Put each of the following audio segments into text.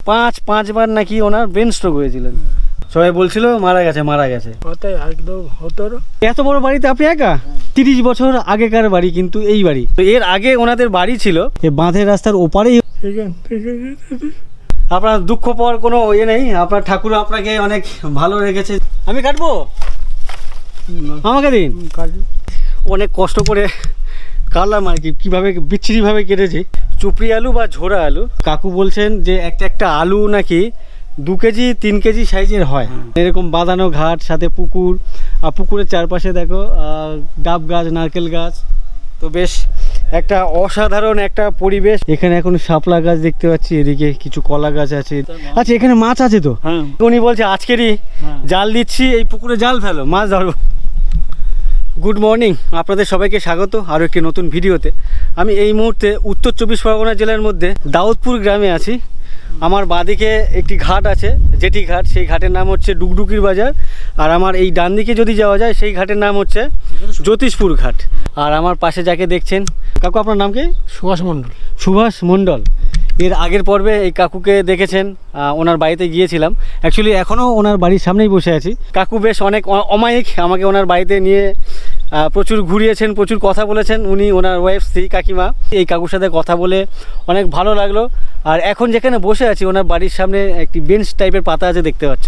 পাঁচবার নাকি ওনার brain stroke হয়েছিলেন। সবাই বলছিল মারা গেছে। এত বড় বাড়িতে আপনি একা? 30 বছর আগেকার বাড়ি কিন্তু এই বাড়ি। তো এর আগে ওনাদের বাড়ি ছিল এই বাঁধের রাস্তার ওপারেই। আপনার দুঃখ পাওয়ার কোনো ইয়ে নেই, আপনার ঠাকুর আপনাকে অনেক ভালো রেখেছে। আমি কাটবো, আমাকে দিন। অনেক কষ্ট করে কাটলাম আর কি, কীভাবে বিচ্ছিরিভাবে কেটেছি। চুপড়ি আলু বা ঝোড়া আলু। কাকু বলছেন যে একটা আলু নাকি 2 কেজি 3 কেজি সাইজের হয়। এরকম বাঁধানো ঘাট, সাথে পুকুর, আর পুকুরের চারপাশে দেখো ডাব গাছ, নারকেল গাছ। তো বেশ একটা অসাধারণ একটা পরিবেশ। এখানে এখন শাপলা গাছ দেখতে পাচ্ছি, এদিকে কিছু কলা গাছ আছে। আচ্ছা, এখানে মাছ আছে তো? উনি বলছে আজকেরই জাল দিচ্ছি, এই পুকুরে জাল ফেলো, মাছ ধরবো। গুড মর্নিং, আপনাদের সবাইকে স্বাগত আরও একটি নতুন ভিডিওতে। আমি এই মুহূর্তে উত্তর 24 পরগনা জেলার মধ্যে দাউদপুর গ্রামে আছি। আমার বাঁদিকে একটি ঘাট আছে, জেটি ঘাট। সেই ঘাটের নাম হচ্ছে ডুগডুগির বাজার। আর আমার এই ডান দিকে যদি যাওয়া যায়, সেই ঘাটের নাম হচ্ছে জ্যোতিষপুর ঘাট। আর আমার পাশে যাকে দেখছেন, কাকু আপনার নাম কি? সুভাষ মণ্ডল। এর আগের পর্বে এই কাকুকে দেখেছেন, ওনার বাড়িতে গিয়েছিলাম। অ্যাকচুয়ালি এখনও ওনার বাড়ির সামনেই বসে আছি। কাকু বেশ অনেক অমায়িক, আমাকে ওনার বাড়িতে নিয়ে প্রচুর ঘুরিয়েছেন, প্রচুর কথা বলেছেন। উনি ওনার ওয়াইফ স্ত্রী কাকিমা। এই কাকুর সাথে কথা বলে অনেক ভালো লাগলো। আর এখন যেখানে বসে আছি, ওনার বাড়ির সামনে একটি বেঞ্চ টাইপের পাতা আছে, দেখতে পাচ্ছ,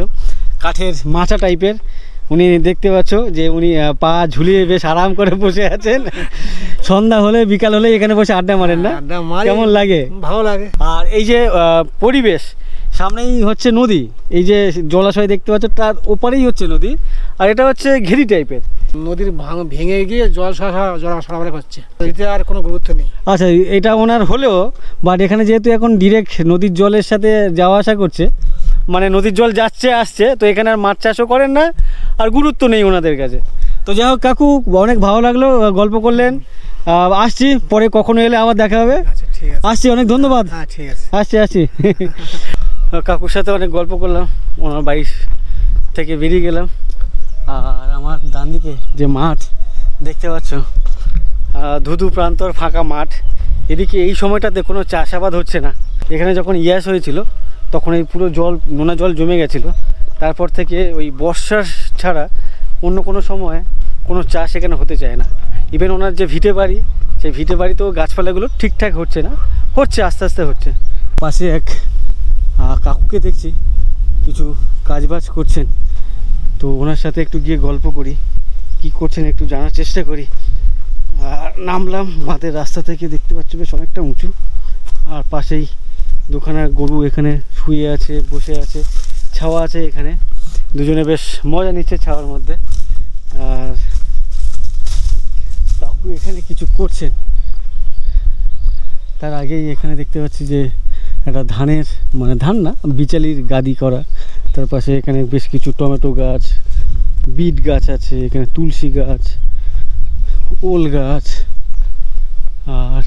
কাঠের মাচা টাইপের। উনি দেখতে পাচ্ছ যে উনি পা ঝুলিয়ে বেশ আরাম করে বসে আছেন। সন্ধ্যা হলে বিকাল হলে এখানে বসে আড্ডা মারেন না? কেমন লাগে? ভালো লাগে। আর এই যে পরিবেশ, সামনেই হচ্ছে নদী, এই যে জলাশয় দেখতে পাচ্ছ, তার ওপারেই হচ্ছে নদী। আর এটা হচ্ছে ঘেরি টাইপের। নদীর ভেঙে গিয়ে জল সরবরাহ করছে, এতে আর কোনো গুরুত্ব নেই। আচ্ছা, এটা ওনার হলেও, বাট এখানে যেহেতু এখন ডিরেক্ট নদীর জলের সাথে যাওয়া আসা করছে, মানে নদীর জল যাচ্ছে আসছে, তো এখানে আর মাছ চাষও করেন না, আর গুরুত্ব নেই ওনাদের কাছে। তো যাই হোক, কাকু অনেক ভালো লাগলো, গল্প করলেন। আসছি, পরে কখনো এলে আবার দেখা হবে। আসছি, অনেক ধন্যবাদ। ঠিক আছে, আসছি। কাকুর সাথে অনেক গল্প করলাম, ওনার বাড়ি থেকে বেরিয়ে গেলাম। আর আমার ডান দিকে যে মাঠ দেখতে পাচ্ছ, ধুধু প্রান্তর ফাঁকা মাঠ। এদিকে এই সময়টাতে কোনো চাষাবাদ হচ্ছে না। এখানে যখন ইয়াস হয়েছিল, তখন এই পুরো নোনা জল জমে গেছিলো। তারপর থেকে ওই বর্ষার ছাড়া অন্য কোনো সময় কোনো চাষ এখানে হতে চায় না। ইভেন ওনার যে ভিটে বাড়ি, সেই ভিটে বাড়িতেও গাছপালাগুলো ঠিকঠাক হচ্ছে না, হচ্ছে আস্তে আস্তে হচ্ছে। পাশে এক কাকুকে দেখছি কিছু কাজবাজ করছেন, তো ওনার সাথে একটু গিয়ে গল্প করি, কি করছেন একটু জানার চেষ্টা করি। আর নামলাম বাঁধের রাস্তা থেকে, দেখতে পাচ্ছি বেশ অনেকটা উঁচু। আর পাশেই দুখানা গরু এখানে শুয়ে আছে, বসে আছে, ছাওয়া আছে এখানে। দুজনে বেশ মজা নিচ্ছে ছাওয়ার মধ্যে। আর কাকু এখানে কিছু করছেন, তার আগেই এখানে দেখতে পাচ্ছি যে একটা ধানের, মানে ধান না, বিচালির গাদি করা। তার পাশে এখানে বেশ কিছু টমেটো গাছ, বিট গাছ আছে, এখানে তুলসী গাছ, ওল গাছ। আর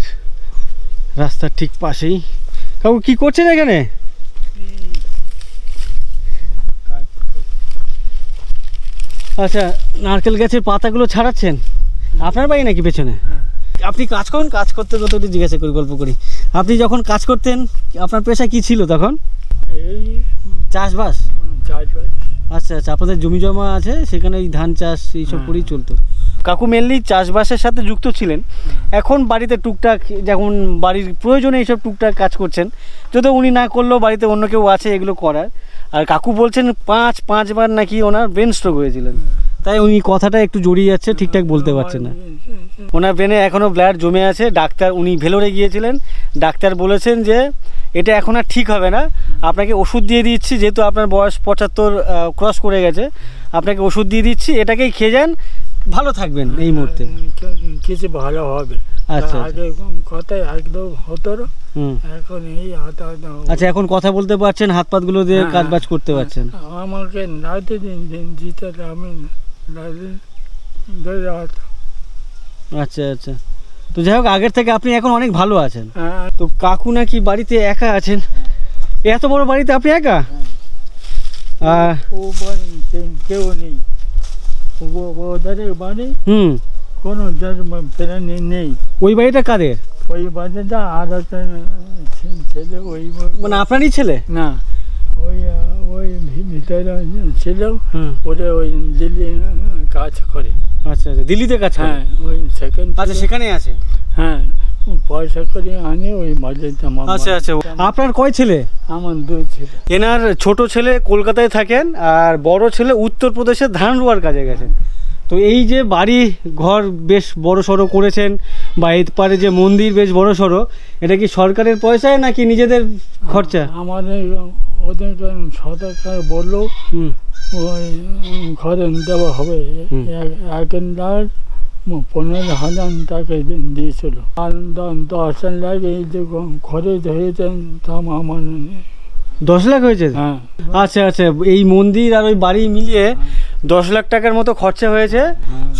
রাস্তার ঠিক পাশেই কাকু কি করছেন এখানে? আচ্ছা, নারকেল গাছের পাতাগুলো ছাড়াচ্ছেন? আপনার বাড়ি নাকি পেছনে? আপনি কাজ করুন, কাজ করতে করতে একটু জিজ্ঞাসা করি, গল্প করি। আপনি যখন কাজ করতেন, আপনার পেশা কি ছিল তখন? এই চাষবাস। আচ্ছা, আপনাদের জমি জমা আছে, সেখানে এই ধান চাষ এইসব করেই চলতো। কাকু মেনলি চাষবাসের সাথে যুক্ত ছিলেন। এখন বাড়িতে টুকটাক, যেমন বাড়ির প্রয়োজনে এইসব টুকটাক কাজ করছেন, যদিও উনি না করলেও বাড়িতে অন্য কেউ আছে এগুলো করার। আর কাকু বলছেন পাঁচবার নাকি ওনার ব্রেন স্ট্রোক হয়েছিলেন, তাই উনি কথাটা একটু জড়িয়ে যাচ্ছে, ঠিকঠাক বলতে পারছেন না। ওনার ব্রেনে এখনও ব্লাড জমে আছে। ডাক্তার, উনি ভেলোরে গিয়েছিলেন, ডাক্তার বলেছেন যে এটা এখন আর ঠিক হবে না, আপনাকে ওষুধ দিয়ে দিচ্ছি, যেহেতু আপনার বয়স 75 ক্রস করে গেছে, আপনাকে ওষুধ দিয়ে দিচ্ছি, এটাকেই খেয়ে যান, ভালো থাকবেন এই মুহূর্তে। কিছু ভালো হবে। আচ্ছা, কথাই একদম হতো। এখন এই আচ্ছা, এখন কথা বলতে পারছেন, হাত পাতগুলো দিয়ে কাজবাজ করতে পারছেন। আমাকে রাতে দিতে আমি আচ্ছা। তো যাই হোক, আগের থেকে আপনি এখন অনেক ভালো আছেন। তো কাকু নাকি বাড়িতে একা আছেন? এত বড় বাড়িতে আপনি একা? কেউ নেই, কোনো নেই। ওই বাড়িটা কাদের? ওই বাচ্চাটা আর একটা ছেলে ওই মানে আপনারই ছেলে? না, ওই ওই ভিতরে ছিল, হুম। ওটা ওই দিল্লি কাজ করে। আচ্ছা আচ্ছা, দিল্লিতে কাজ করে? হ্যাঁ, ওই সেকেন্ড। আচ্ছা, সেখানেই আছে। হ্যাঁ, পয়সা করে আনে ওই বাচ্চাটা। আচ্ছা আচ্ছা, আপনার কয় ছেলে? আমার 2 ছেলে। এনার ছোট ছেলে কলকাতায় থাকেন আর বড় ছেলে উত্তরপ্রদেশে ধান রোয়ার কাজে গেছেন। তো এই যে বাড়ি ঘর বেশ বড় সড়ো করেছেন, বা এর পারে যে মন্দির বেশ বড় সড়ো, এটা কি সরকারের পয়সায় নাকি নিজেদের খরচা? আমাদের ওদের সরকার বললো হুম। ওই ঘরে দেওয়া হবে, 1,00,000 15,000 টাকা দিয়েছিল। আর 10 লাখ এই যে ঘরে ধরেছেন, তা আমার 10 লাখ হয়েছে? হ্যাঁ। আচ্ছা আচ্ছা, এই মন্দির আর ওই বাড়ি মিলিয়ে 10 লাখ টাকার মতো খরচা হয়েছে।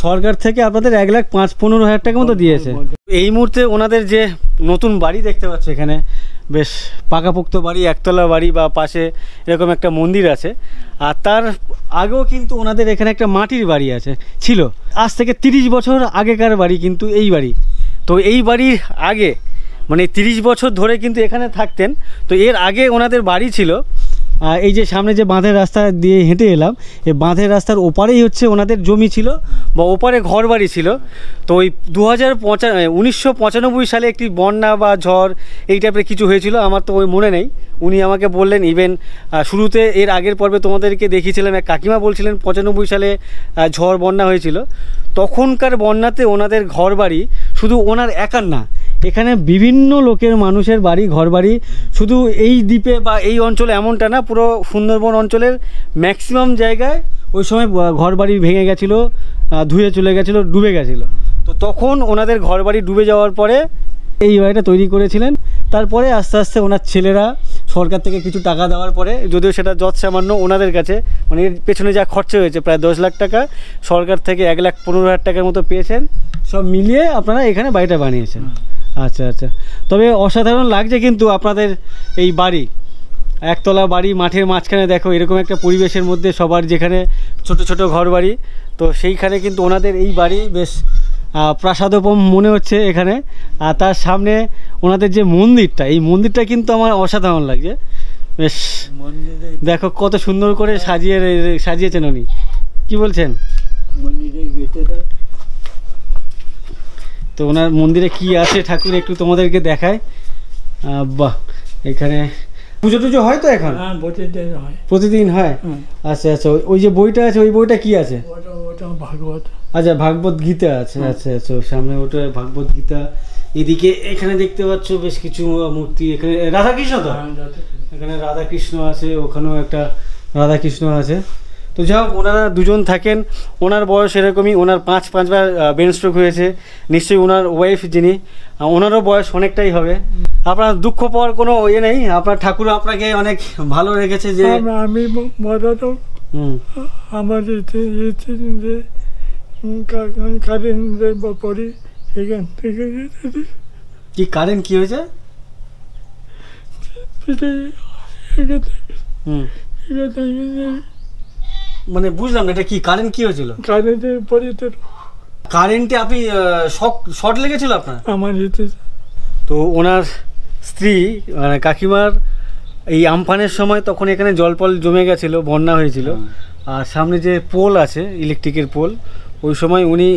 সরকার থেকে আপনাদের 1,15,000 টাকার মতো দিয়েছে। এই মুহূর্তে ওনাদের যে নতুন বাড়ি দেখতে পাচ্ছি এখানে, বেশ পাকাপোক্ত বাড়ি, একতলা বাড়ি, বা পাশে এরকম একটা মন্দির আছে। আর তার আগেও কিন্তু ওনাদের এখানে একটা মাটির বাড়ি আছে, ছিল আজ থেকে 30 বছর আগেকার বাড়ি কিন্তু এই বাড়ি। তো এই বাড়ির আগে মানে 30 বছর ধরে কিন্তু এখানে থাকতেন। তো এর আগে ওনাদের বাড়ি ছিল এই যে সামনে যে বাঁধের রাস্তা দিয়ে হেঁটে এলাম, এই বাঁধের রাস্তার ওপারেই হচ্ছে ওনাদের জমি ছিল, বা ওপারে ঘর বাড়ি ছিল। তো ওই 1995 সালে একটি বন্যা বা ঝড় এই টাইপের কিছু হয়েছিল, আমার তো ওই মনে নেই। উনি আমাকে বললেন, ইভেন শুরুতে এর আগের পর্বে তোমাদেরকে দেখিয়েছিলাম, এক কাকিমা বলছিলেন 95 সালে ঝড় বন্যা হয়েছিল। তখনকার বন্যাতে ওনাদের ঘর বাড়ি শুধু ওনার একার না, এখানে বিভিন্ন লোকের মানুষের বাড়ি ঘর বাড়ি, শুধু এই দ্বীপে বা এই অঞ্চলে এমনটা না, পুরো সুন্দরবন অঞ্চলের ম্যাক্সিমাম জায়গায় ওই সময় ঘর বাড়ি ভেঙে গেছিলো, ধুয়ে চলে গেছিলো, ডুবে গেছিলো। তো তখন ওনাদের ঘর বাড়ি ডুবে যাওয়ার পরে এই বাড়িটা তৈরি করেছিলেন। তারপরে আস্তে আস্তে ওনার ছেলেরা সরকার থেকে কিছু টাকা দেওয়ার পরে, যদিও সেটা যৎ সামান্য ওনাদের কাছে, মানে এর পেছনে যা খরচা হয়েছে প্রায় 10 লাখ টাকা, সরকার থেকে 1,15,000 টাকার মতো পেয়েছেন। সব মিলিয়ে আপনারা এখানে বাড়িটা বানিয়েছেন। আচ্ছা আচ্ছা, তবে অসাধারণ লাগছে কিন্তু আপনাদের এই বাড়ি, একতলা বাড়ি, মাঠের মাঝখানে দেখো এরকম একটা পরিবেশের মধ্যে সবার, যেখানে ছোট ছোট ঘর বাড়ি, তো সেইখানে কিন্তু ওনাদের এই বাড়ি বেশ প্রাসাদোপম মনে হচ্ছে এখানে। আর তার সামনে ওনাদের যে মন্দিরটা, এই মন্দিরটা কিন্তু আমার অসাধারণ লাগছে। বেশ দেখো কত সুন্দর করে সাজিয়েছেন উনি, কি বলছেন? মন্দিরের ভিতরে তো ওনার মন্দিরে কি আছে ঠাকুর একটু তোমাদেরকে দেখায়। বাহ, এখানে পুজো টুজো হয় তো এখন? হ্যাঁ, প্রতিদিন হয়। প্রতিদিন হয়? আচ্ছা আচ্ছা, ওই যে বইটা আছে, ওই বইটা কি আছে? ওটা ভাগবত। আচ্ছা, ভাগবত গীতা আছে। আচ্ছা আচ্ছা, সামনে ওটা ভাগবত গীতা। এদিকে এখানে দেখতে পাচ্ছ বেশ কিছু মূর্তি, এখানে রাধাকৃষ্ণ, তো এখানে রাধাকৃষ্ণ আছে, ওখানেও একটা রাধাকৃষ্ণ আছে। তো যাই হোক, ওনারা দুজন থাকেন, ওনার বয়স এরকমই, ওনার 5বার ব্রেন স্ট্রোক হয়েছে। নিশ্চয়ই ওনার ওয়াইফ যিনি, ওনারও বয়স অনেকটাই হবে। আপনার দুঃখ পাওয়ার কোনো ইয়ে নেই, আপনার ঠাকুর আপনাকে অনেক ভালো রেখেছে। যে আমি মদত আমার যে কারেন্টের পরে এখান থেকে কি কারেন্ট কি হয়েছে? মানে বুঝলাম না, এটা কি কারেন্ট কি হয়েছিল? কারেন্টের পরে তো কারেন্টে আপনি শর্ট লেগেছিল আপনার? আমার তো ওনার স্ত্রী মানে কাকিমার এই আমফানের সময় তখন এখানে জলপল জমে গেছিলো, বন্যা হয়েছিল। আর সামনে যে পোল আছে, ইলেকট্রিকের পোল, ওই সময় উনি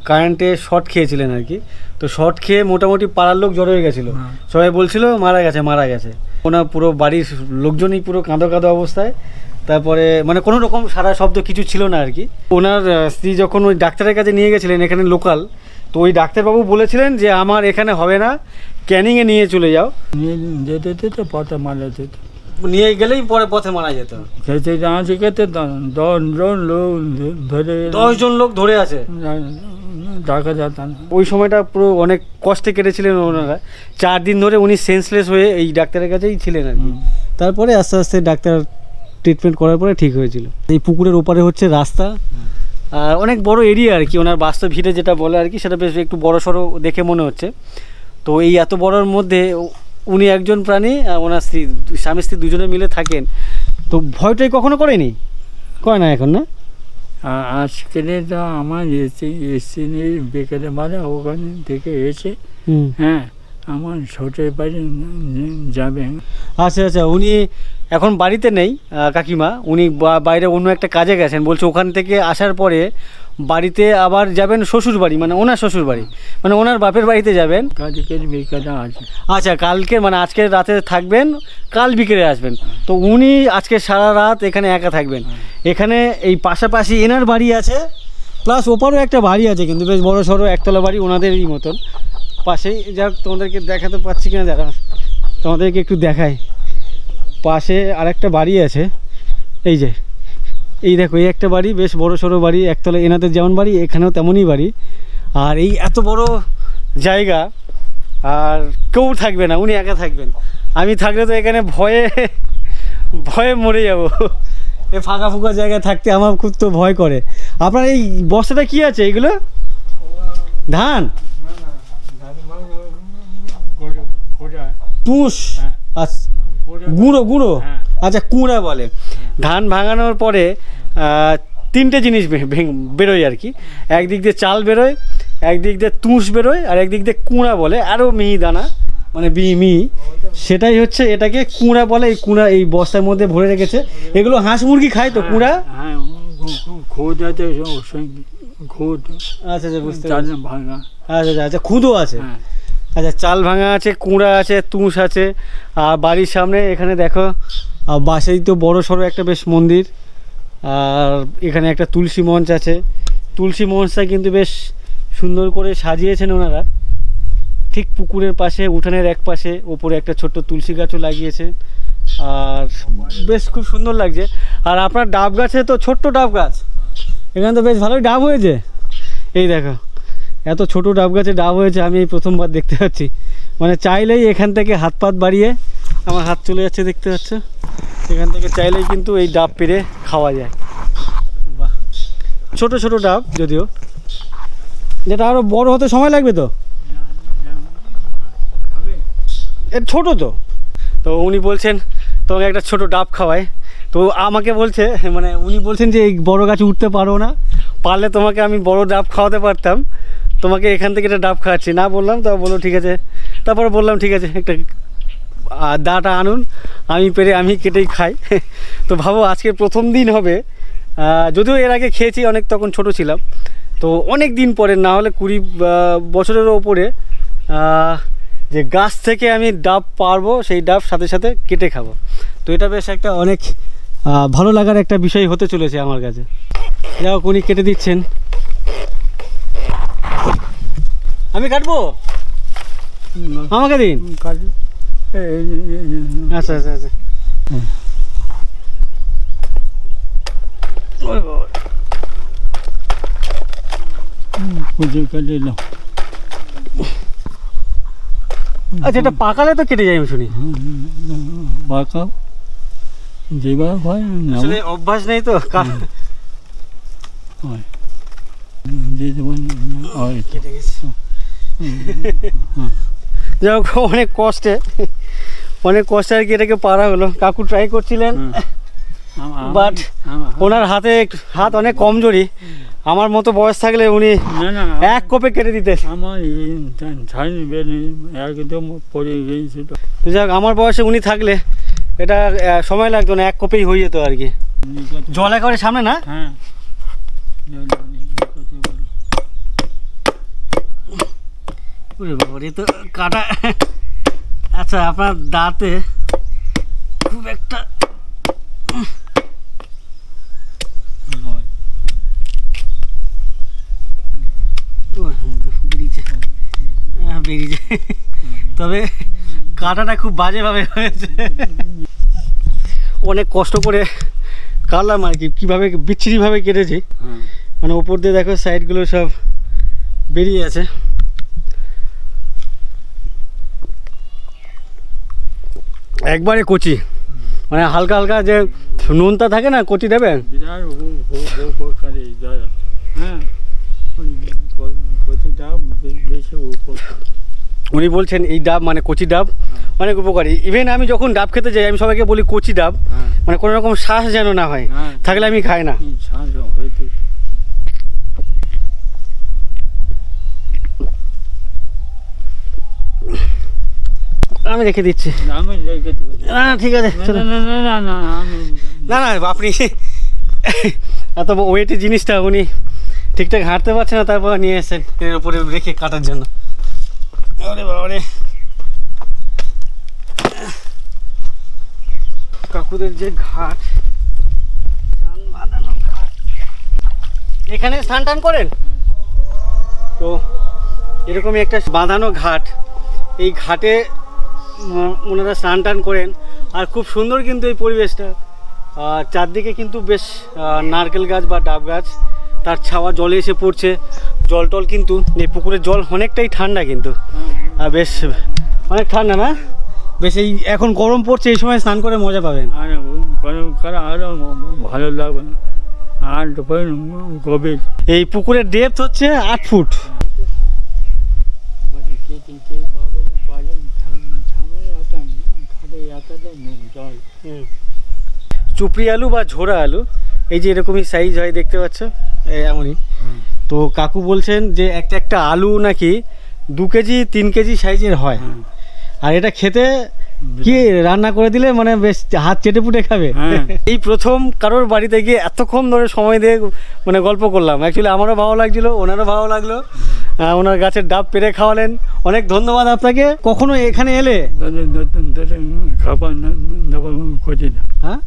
কারেন্টে শর্ট খেয়েছিলেন আর কি। তো শর্ট খেয়ে মোটামুটি পাড়ার লোক জড়ো হয়ে গেছিলো, সবাই বলছিল মারা গেছে মারা গেছে। ওনার পুরো বাড়ির লোকজনই পুরো কাঁদো কাঁদো অবস্থায়। তারপরে মানে কোনো রকম সারা শব্দ কিছু ছিল না আর কি। ওনার স্ত্রী যখন ওই ডাক্তারের কাছে নিয়ে গেছিলেন এখানে লোকাল, তো ওই ডাক্তারবাবু বলেছিলেন যে আমার এখানে হবে না, ক্যানিংয়ে নিয়ে চলে যাও। যেতে যেতে পথে মারা যেত, নিয়ে গেলেই পরে পথে মারা যেত। খেতে যাচ্ছে খেতে 10 জন লোক ধরে, 10 জন লোক ধরে আছে, ডাকা যেত না। ওই সময়টা পুরো অনেক কষ্টে কেটেছিলেন ওনারা। 4 দিন ধরে উনি সেন্সলেস হয়ে এই ডাক্তারের কাছেই ছিলেন আর কি। তারপরে আস্তে আস্তে ডাক্তার ট্রিটমেন্ট করার পরে ঠিক হয়েছিল। এই পুকুরের ওপারে হচ্ছে রাস্তা, আর অনেক বড় এরিয়া আর কি। ওনার বাস্তব ভিটে যেটা বলে আর কি, সেটা বেশ একটু বড় সড়ো দেখে মনে হচ্ছে। তো এই এত বড়োর মধ্যে উনি একজন প্রাণী, ওনার স্ত্রী, স্বামী স্ত্রী দুজনে মিলে থাকেন। তো ভয়টাই কখনো করেনি? করে না এখন? না আজকে তো আমার এসে বেকারে মারা ওখানে থেকে এসে, হ্যাঁ, আমার ছোটের বাড়ি যাবে। আচ্ছা আচ্ছা, উনি এখন বাড়িতে নেই কাকিমা, উনি বাইরে অন্য একটা কাজে গেছেন। বলছে ওখান থেকে আসার পরে বাড়িতে আবার যাবেন শ্বশুর বাড়ি, মানে ওনার শ্বশুর বাড়ি, মানে ওনার বাপের বাড়িতে যাবেন। কালকের বিকালে আছে। আচ্ছা, কালকে মানে আজকে রাতে থাকবেন, কাল বিকেলে আসবেন। তো উনি আজকে সারা রাত এখানে একা থাকবেন। এখানে এই পাশাপাশি এনার বাড়ি আছে, প্লাস ওপারও একটা বাড়ি আছে, কিন্তু বেশ বড় সড়ো একতলা বাড়ি ওনাদেরই মতন পাশেই। যাক, তোমাদেরকে দেখাতে পাচ্ছি কিনা দেখা, তোমাদেরকে একটু দেখাই। পাশে আরেকটা বাড়ি আছে, এই যে এই দেখো, এই একটা বাড়ি বেশ বড় সড়ো বাড়ি একতলা, এনাদের যেমন বাড়ি এখানেও তেমনই বাড়ি। আর এই এত বড় জায়গা, আর কেউ থাকবে না, উনি একা থাকবেন। আমি থাকলে তো এখানে ভয়ে ভয়ে মরে যাব। এই ফাঁকা ফুঁকা জায়গায় থাকতে আমার খুব তো ভয় করে। আপনার এই বস্তাটা কি আছে? এইগুলো ধান, তুষ, আচ্ছা গুঁড়ো গুঁড়ো, আচ্ছা কুঁড়া বলে। ধান ভাঙানোর পরে তিনটে জিনিস বেরোয় আর কি। একদিক দিয়ে চাল বেরোয়, একদিক দিয়ে তুষ বেরোয়, আর একদিক দিয়ে কুঁড়া বলে, আরও মিহি দানা, মানে মিহি, সেটাই হচ্ছে এটাকে কুঁড়া বলে। এই কুঁড়া এই বস্তার মধ্যে ভরে রেখেছে। এগুলো হাঁস মুরগি খায় তো কুঁড়া? হ্যাঁ, খুদ আছে, খুদ। আচ্ছা আচ্ছা, বুঝতে পারছি। ভাঙা, আচ্ছা আচ্ছা আচ্ছা, খুদও আছে। আচ্ছা, চাল ভাঙা আছে, কুঁড়া আছে, তুষ আছে। আর বাড়ির সামনে এখানে দেখো বাসেই তো বড় সড়ো একটা বেশ মন্দির। আর এখানে একটা তুলসী মঞ্চ আছে। তুলসী মঞ্চটা কিন্তু বেশ সুন্দর করে সাজিয়েছেন ওনারা। ঠিক পুকুরের পাশে, উঠানের এক পাশে ওপরে একটা ছোট্ট তুলসী গাছও লাগিয়েছে। আর বেশ খুব সুন্দর লাগছে। আর আপনার ডাব গাছে তো ছোট্ট ডাব গাছ, এখানে তো বেশ ভালোই ডাব হয়েছে। এই দেখো, এত ছোট ডাব গাছে ডাব হয়েছে, আমি এই প্রথমবার দেখতে পাচ্ছি। মানে চাইলেই এখান থেকে হাত পাত বাড়িয়ে, আমার হাত চলে যাচ্ছে দেখতে পাচ্ছ, এখান থেকে চাইলেই কিন্তু এই ডাব পেড়ে খাওয়া যায়। বাহ, ছোট ছোট ডাব যদিও, যেটা আরও বড় হতে সময় লাগবে তো, এর ছোটো তো। তো উনি বলছেন তোমাকে একটা ছোট ডাব খাওয়ায়। তো আমাকে বলছে, মানে উনি বলছেন যে এই বড় গাছে উঠতে পারো না, পারলে তোমাকে আমি বড় ডাব খাওয়াতে পারতাম, তোমাকে এখান থেকে একটা ডাব খাওয়াচ্ছি। না বললাম, তা বললো ঠিক আছে। তারপরে বললাম ঠিক আছে, একটা দাটা আনুন, আমি পেরে আমি কেটেই খাই। তো ভাবো আজকে প্রথম দিন হবে, যদিও এর আগে খেয়েছি অনেক, তখন ছোট ছিলাম। তো অনেক দিন পরে, না হলে 20 বছরেরও ওপরে, যে গাছ থেকে আমি ডাব পারবো, সেই ডাব সাথে সাথে কেটে খাবো। তো এটা বেশ একটা অনেক ভালো লাগার একটা বিষয় হতে চলেছে আমার কাছে। যাই হোক, উনি কেটে দিচ্ছেন, আমি কাটবো, আমাকে দিন। আচ্ছা আচ্ছা আচ্ছা, আচ্ছা, এটা পাকালে তো কেটে যায় আমি শুনি। পাকা যেবার হয় আসলে অভ্যাস নেই তো, কেটে গেছে। যাই হোক, অনেক কষ্টে আর কি এটাকে পারা হলো। কাকু ট্রাই করছিলেন, বাট ওনার হাত অনেক কমজোরি। আমার মতো বয়স থাকলে উনি এক কোপে কেটে দিতেন। আমার একদম পড়ে গিয়েছিল। তো যাক, আমার বয়সে উনি থাকলে এটা সময় লাগতো না, এক কোপেই হয়ে যেত আর কি। জল একেবারে সামনে না? হ্যাঁ, এ তো কাটা। আচ্ছা, আপনার দাঁতে খুব একটা বেরিয়েছে, তবে কাটাটা খুব বাজেভাবে হয়েছে। অনেক কষ্ট করে কাটলাম আর কি, কীভাবে বিচ্ছিরিভাবে কেটেছি। মানে ওপর দিয়ে দেখো সাইডগুলো সব বেরিয়ে আছে। একবারে কচি, মানে হালকা হালকা যে নুনটা থাকে না, কচি দেবেন। উনি বলছেন এই ডাব মানে কচি ডাব অনেক উপকারী। ইভেন আমি যখন ডাব খেতে যাই, আমি সবাইকে বলি কচি ডাব, মানে কোনো রকম শ্বাস যেন না হয়, থাকলে আমি খাই না। আমি রেখে দিচ্ছি। আমি রেখে দেবো। না ঠিক আছে, না চলো। না না না না আমি না না আপনি এত ওয়েটের জিনিসটা উনি ঠিকঠাক হাঁটতে পারছে না, তারপর নিয়ে এসেছেন এর উপরে রেখে কাটার জন্য। আরে বাবারে, কাকুদের যে ঘাট, স্নান বাঁধানো ঘাট, এখানে স্নান টান করেন তো? এরকমই একটা বাঁধানো ঘাট, এই ঘাটে ওনারা স্নান টান করেন। আর খুব সুন্দর কিন্তু এই পরিবেশটা, চারদিকে কিন্তু বেশ নারকেল গাছ বা ডাব গাছ, তার ছাওয়া জলে এসে পড়ছে। জল টল কিন্তু এই পুকুরের জল অনেকটাই ঠান্ডা কিন্তু, বেশ অনেক ঠান্ডা না? বেশ এই এখন গরম পড়ছে, এই সময় স্নান করে মজা পাবেন। আর গরম করে আরও ভালো লাগবে। আর গভীর এই পুকুরের ডেপথ হচ্ছে 8 ফুট। চুপড়ি আলু বা ঝোড়া আলু, এই যে এরকমই সাইজ হয়, দেখতে পাচ্ছ এমনই। তো কাকু বলছেন যে একটা একটা আলু নাকি 2 কেজি 3 কেজি সাইজের হয়। আর এটা খেতে কি রান্না করে দিলে মানে বেশ হাত চেটে পুটে খাবে। এই প্রথম কারোর বাড়িতে গিয়ে এতক্ষণ ধরে সময় দিয়ে মানে গল্প করলাম। অ্যাকচুয়ালি আমারও ভালো লাগছিল, ওনারও ভালো লাগলো। ওনার গাছের ডাব পেরে খাওয়ালেন, অনেক ধন্যবাদ আপনাকে। কখনো এখানে এলে খাবার করছি না। হ্যাঁ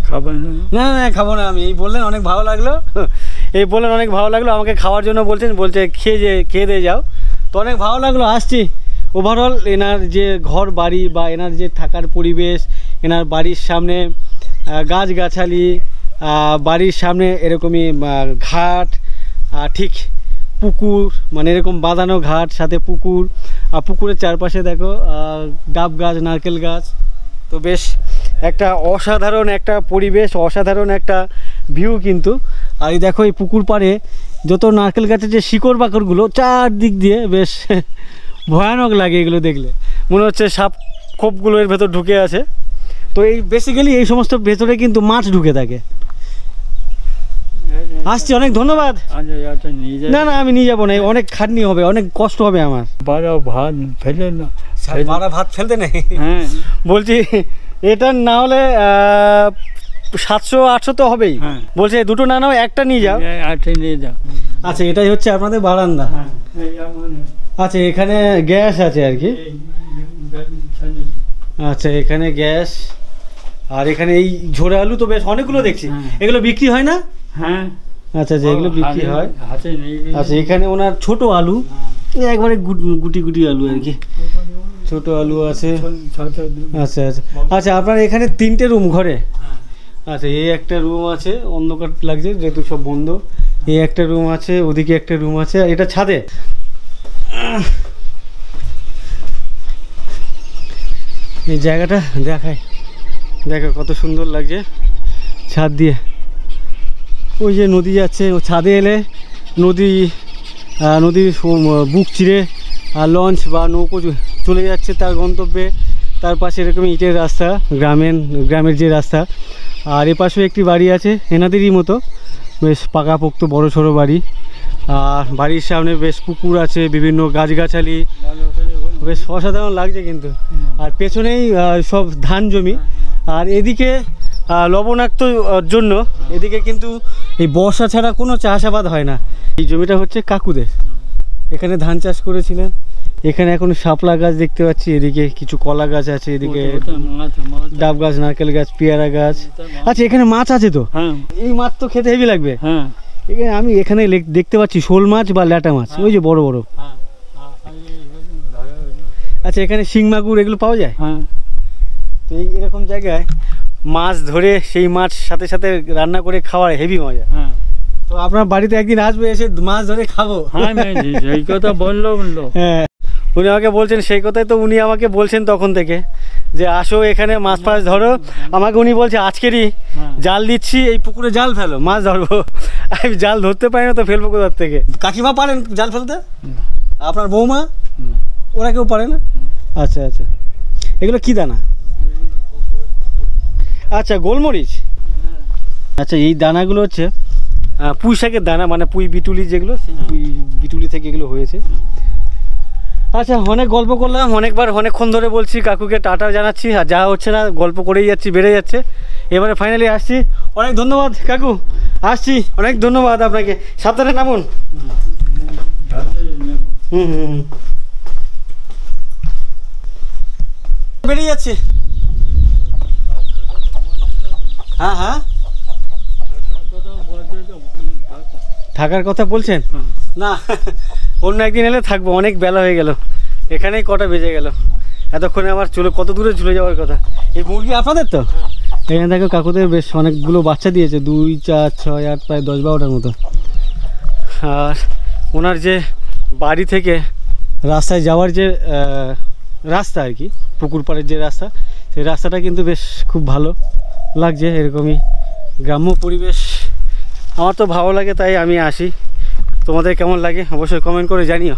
খাবার না না খাবো না আমি, এই বললেন অনেক ভালো লাগলো, এই বললেন অনেক ভালো লাগলো, আমাকে খাওয়ার জন্য বলছে খেয়ে দিয়ে যাও। তো অনেক ভালো লাগলো, আসছি। ওভারঅল এনার যে ঘর বাড়ি বা এনার যে থাকার পরিবেশ, এনার বাড়ির সামনে গাছগাছালি, বাড়ির সামনে এরকমই ঘাট, ঠিক পুকুর, মানে এরকম বাঁধানো ঘাট সাথে পুকুর, আর পুকুরের চারপাশে দেখো ডাব গাছ, নারকেল গাছ। তো বেশ একটা অসাধারণ একটা পরিবেশ, অসাধারণ একটা ভিউ কিন্তু। আর এই দেখো এই পুকুর পাড়ে যত নারকেল গাছের যে শিকড় বাকড়গুলো চারদিক দিয়ে, বেশ ভয়ানক লাগে এগুলো দেখলে, মনে হচ্ছে সাপ খোপগুলো এর ভেতর ঢুকে আছে। তো এই বেসিক্যালি এই সমস্ত ভেতরে কিন্তু মাছ ঢুকে থাকে। আসছি, অনেক ধন্যবাদ। না না আমি নিয়ে যাবো না, অনেক খাটনি হবে, অনেক কষ্ট হবে আমার। বারা ভাত ফেলে না, বারা ভাত ফেলতে নেই। হ্যাঁ বলছি এটা না হলে 700-800 তো হবেই। বলছে দুটো না নাও, একটা নিয়ে যাও। নিয়ে যাও। আচ্ছা এটাই হচ্ছে আপনাদের বারান্দা। আচ্ছা এখানে গ্যাস আছে আর কি। আচ্ছা এখানে গ্যাস, আর এখানে এই ঝোড়া আলু তো বেশ অনেকগুলো দেখছি। এগুলো বিক্রি হয় না? হ্যাঁ আচ্ছা আচ্ছা এগুলো বিক্রি হয়। হাতে নেই। আচ্ছা এখানে ওনার ছোট আলু, একবারে গুটি গুটি আলু আর কি, ছোট আলু আছে। আচ্ছা আচ্ছা আচ্ছা আপনার এখানে 3টে রুম ঘরে? আচ্ছা এই একটা রুম আছে, অন্ধকার লাগছে যেহেতু সব বন্ধ। এই একটা রুম আছে, ওদিকে একটা রুম আছে, আর এটা ছাদে। এই জায়গাটা দেখায়, দেখো কত সুন্দর লাগছে ছাদ দিয়ে। ওই যে নদী যাচ্ছে, ও ছাদে এলে নদীর বুক চিরে লঞ্চ বা নৌকো চলে যাচ্ছে তার গন্তব্যে। তার পাশে এরকম ইটের রাস্তা, গ্রামের যে রাস্তা। আর এ পাশেও একটি বাড়ি আছে এনাদেরই মতো, বেশ পাকাপোক্ত বড় সড়ো বাড়ি। আর বাড়ির সামনে বেশ পুকুর আছে, বিভিন্ন গাছগাছালি, বেশ অসাধারণ লাগছে কিন্তু। আর পেছনেই সব ধান জমি। আর এদিকে লবণাক্ত জন্য এদিকে কিন্তু এই বর্ষা ছাড়া কোনো চাষাবাদ হয় না। এই জমিটা হচ্ছে কাকুদের, এখানে ধান চাষ করেছিলেন। এখানে এখন শাপলা গাছ দেখতে পাচ্ছি, এদিকে কিছু কলা গাছ আছে, এদিকে ডাব গাছ, নারকেল গাছ, পেয়ারা গাছ। আচ্ছা এখানে মাছ আছে তো? এই মাছ তো খেতে হেভি লাগবে। এখানে আমি এখানে দেখতে পাচ্ছি শোল মাছ বা ল্যাটা মাছ, ওই যে বড় বড়। আচ্ছা এখানে শিং মাগুর এগুলো পাওয়া যায়? তো এরকম জায়গায় মাছ ধরে সেই মাছ সাথে সাথে রান্না করে খাওয়ার হেভি মজা। তো আপনার বাড়িতে একদিন আসবে, এসে মাছ ধরে খাবো। সেই কথা বললো। হ্যাঁ উনি আমাকে বলছেন, সেই কথাই তো উনি আমাকে বলছেন তখন থেকে, যে আসো এখানে মাছ ফাছ ধরো। আমাকে উনি বলছে আজকেরই জাল দিচ্ছি, এই পুকুরে জাল ফেলো, মাছ ধরবো। আমি জাল ধরতে পারি না তো ফেলবো কোথার থেকে? কাকিমা পারেন জাল ফেলতে? আপনার বৌমা? ওরা কেউ পারে না? আচ্ছা আচ্ছা এগুলো কি দানা? আচ্ছা গোলমরিচ। আচ্ছা এই দানাগুলো হচ্ছে পুঁই শাকের দানা, মানে পুঁই বিটুলি যেগুলো, সেই পুঁই বিটুলি থেকে এগুলো হয়েছে। আচ্ছা, অনেক গল্প করলাম, অনেকবার অনেকক্ষণ ধরে বলছি, কাকুকে টাটা জানাচ্ছি, আর যা হচ্ছে না, গল্প করেই যাচ্ছি, বেড়ে যাচ্ছে। এবারে ফাইনালি আসছি। অনেক ধন্যবাদ কাকু, আসছি, অনেক ধন্যবাদ আপনাকে। সাবধানে নামুন। হুম হুম হুম, বেরিয়ে যাচ্ছে। হ্যাঁ হ্যাঁ, থাকার কথা বলছেন? না, অন্য একদিন এলে থাকবো, অনেক বেলা হয়ে গেল, এখানেই কটা বেজে গেল, এতক্ষণে আমার চলে কত দূরে চলে যাওয়ার কথা। এই মুরগি আপনাদের তো? এখানে দেখো কাকুদের বেশ অনেকগুলো বাচ্চা দিয়েছে, 2, 4, 6, 8, প্রায় 10-12টার মতো। আর ওনার যে বাড়ি থেকে রাস্তায় যাওয়ার যে রাস্তা আর কি, পুকুর পাড়ের যে রাস্তা, সেই রাস্তাটা কিন্তু বেশ খুব ভালো লাগছে। এরকমই গ্রাম্য পরিবেশ আমার তো ভালো লাগে, তাই আমি আসি। তোমাদের কেমন লাগে অবশ্যই কমেন্ট করে জানিও।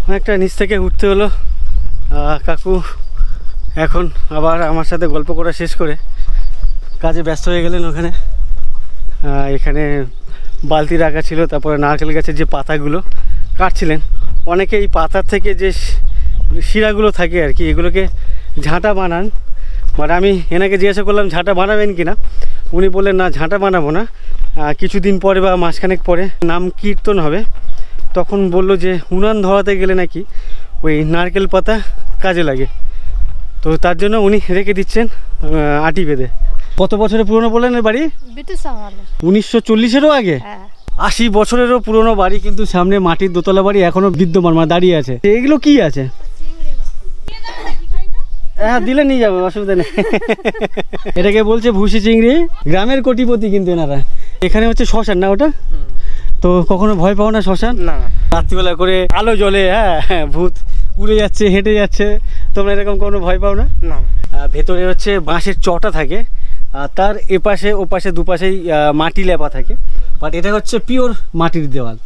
অনেকটা নিচ থেকে উঠতে হলো। কাকু এখন আবার আমার সাথে গল্প করা শেষ করে কাজে ব্যস্ত হয়ে গেলেন। ওখানে এখানে বালতি রাখা ছিল, তারপরে নারকেল গাছের যে পাতাগুলো কাটছিলেন। অনেকে এই পাতার থেকে যে শিরাগুলো থাকে আর কি, এগুলোকে ঝাঁটা বানান। বাট আমি এনাকে জিজ্ঞাসা করলাম ঝাঁটা বানাবেন কি না, উনি বললেন না, ঝাঁটা বানাবো না, কিছুদিন পরে বা মাসখানেক পরে নাম কীর্তন হবে, তখন বললো যে উনান ধরাতে গেলে নাকি ওই নারকেল পাতা কাজে লাগে, তো তার জন্য উনি রেখে দিচ্ছেন আটি বেঁধে। কত বছরের পুরনো বললেন এর বাড়ি? 1940-এরও আগে? 80 বছরেরও পুরনো বাড়ি, কিন্তু সামনে মাটির দোতলা বাড়ি এখনো বিদ্যমান, মানে দাঁড়িয়ে আছে। এগুলো কি আছে? হ্যাঁ, দিলে নিয়ে যাবো, অসুবিধা নেই। এটাকে বলছে ভুসি চিংড়ি, গ্রামের কোটিপতি কিন্তু এনারা। এখানে হচ্ছে শ্মশান না ওটা? তো কখনো ভয় পাও না শ্মশান? না, রাত্রিবেলা করে আলো জ্বলে, হ্যাঁ, ভূত উড়ে যাচ্ছে, হেঁটে যাচ্ছে, তোমরা এরকম কোনো ভয় পাও না? না। ভেতরে হচ্ছে বাঁশের চটা থাকে, আর তার এপাশে ওপাশে দুপাশেই মাটি লেপা থাকে, বাট এটা হচ্ছে পিওর মাটির দেওয়াল।